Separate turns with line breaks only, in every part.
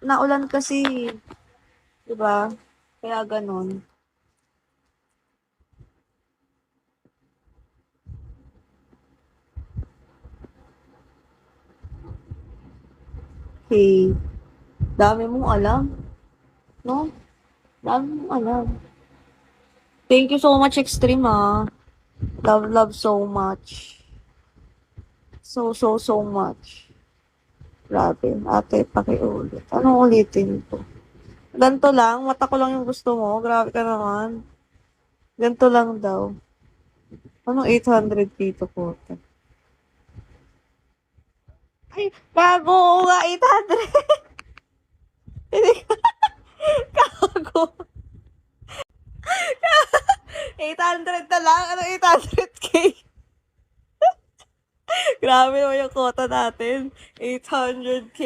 Naulan kasi, 'di ba? Kaya gano'n. Hey, dami mong alam, 'no? Dami mong alam. Thank you so much, Extreme, ah. Love, love so much. So, so, so much. Grabe, ate, pakiulit. Anong ulitin ko? Ganito lang, mata ko lang yung gusto mo. Grabe ka naman. Ganito lang daw. Anong 800 dito po? Ay, gago, oo nga, 800. Hindi, gago. 800 na lang? Ano 800K? Grabe naman yung quota natin. 800K.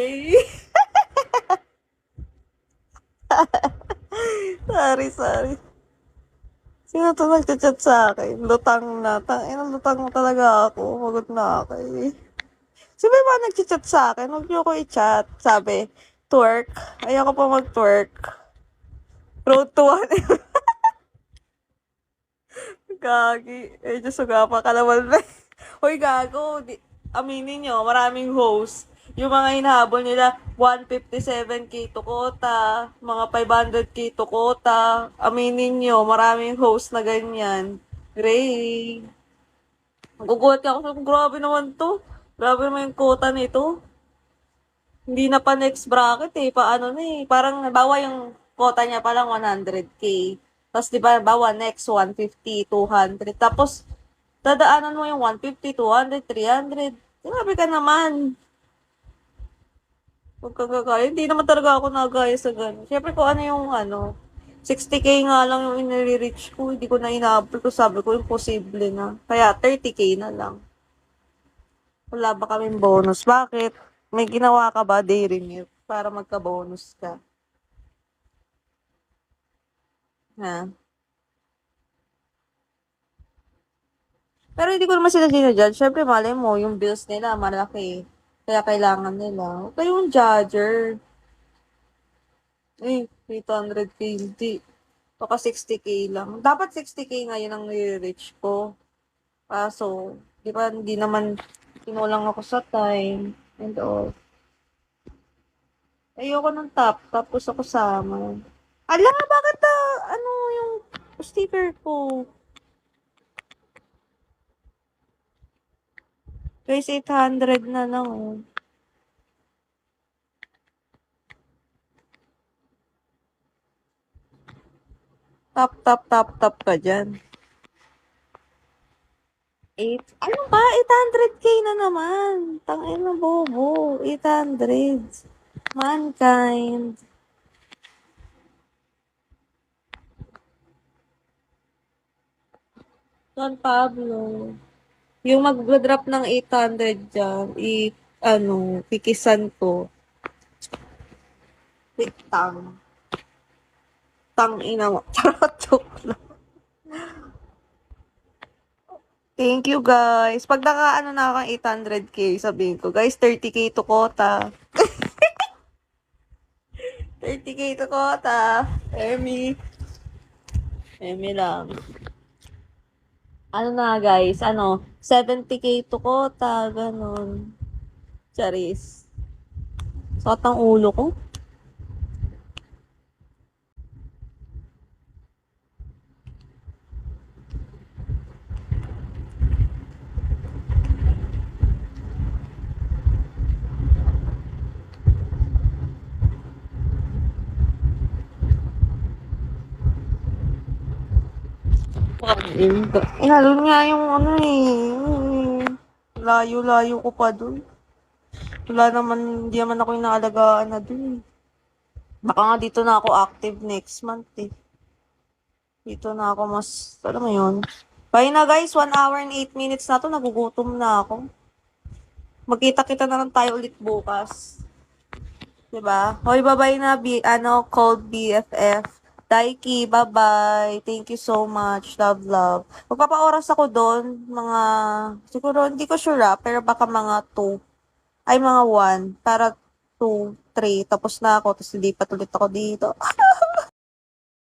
Sorry, sorry. Sino to nagchat sa akin? Lutang na. Tangina, lutang na talaga ako. Pagod na ako eh. Sino ba nagchat sa akin? Huwag niyo ko i-chat. Sabi, twerk. Ayoko pa mag-twerk. Road to one. Gagi. Eh, Diyos, sugapa ka naman. Hoy, gago. Aminin nyo, maraming host. Yung mga hinahabol nila, 157K to quota, mga 500K to quota. Aminin nyo, maraming host na ganyan. Ray. Magugulat ako sa grabe naman to. Grabe naman yung quota nito. Hindi na pa next bracket eh. Paano na eh. Parang bawa yung quota niya palang 100K. Tapos di ba bawa next 150, 200. Tapos dadaanan mo yung 150, 200, 300. Grabe ka naman. Huwag kang gagaya. Hindi naman talaga ako nagaya sa gano'n. Siyempre kung ano yung 60K nga lang yung inire-reach ko. Hindi ko na inaabot ko. Sabi ko, imposible na. Kaya 30K na lang. Wala ba kaming bonus? Bakit? May ginawa ka ba, Dairy Milk, para magka-bonus ka? Ha? Pero hindi ko naman sila ginajudge. Siyempre, malay mo, yung bills nila, malaki. Kaya kailangan nila. Huwag kayong judger. Eh, 800K, hindi. Baka 60K lang. Dapat 60K ngayon ang nire-reach ko. Kaso, di ba, hindi naman kinulang ako sa time and all. Ayoko ng top. Tapos ako sama. Ala, bakit ano yung sticker ko? Guys, 800 na lang, oh. Tap, tap, tap, tap ka dyan. 8, ano ba? 800K na naman. Tangin na bobo. 800. Mankind. Don Pablo. Yung mag-drop ng 800 dyan, kikisan ko. Wait, tang ina mo. Charot, joke lang. Thank you, guys. Pag naka, na ako ng 800K, sabihin ko, guys, 30K to quota. 30K to quota. Emmy. Emmy lang. Ano na, guys, 70K to quota, ganun. Charis. Sakit ang ulo ko. Inalun nga yung layo-layo ko pa dun. Wala naman, hindi naman ako yung naalagaan na dun eh. Baka nga dito na ako active next month eh. Dito na ako mas, alam mo yun. Bye na guys, 1 hour and 8 minutes na to, nagugutom na ako. Magkita-kita na lang tayo ulit bukas. Diba? Hoy, bye-bye na, cold BFF. Daiki, bye-bye. Thank you so much. Love, love. Magpapa-oras ako doon, siguro, hindi ko sure pero baka mga 2. Ay, mga 1. Para 2, 3, tapos na ako, tapos lilipat ulit ako dito.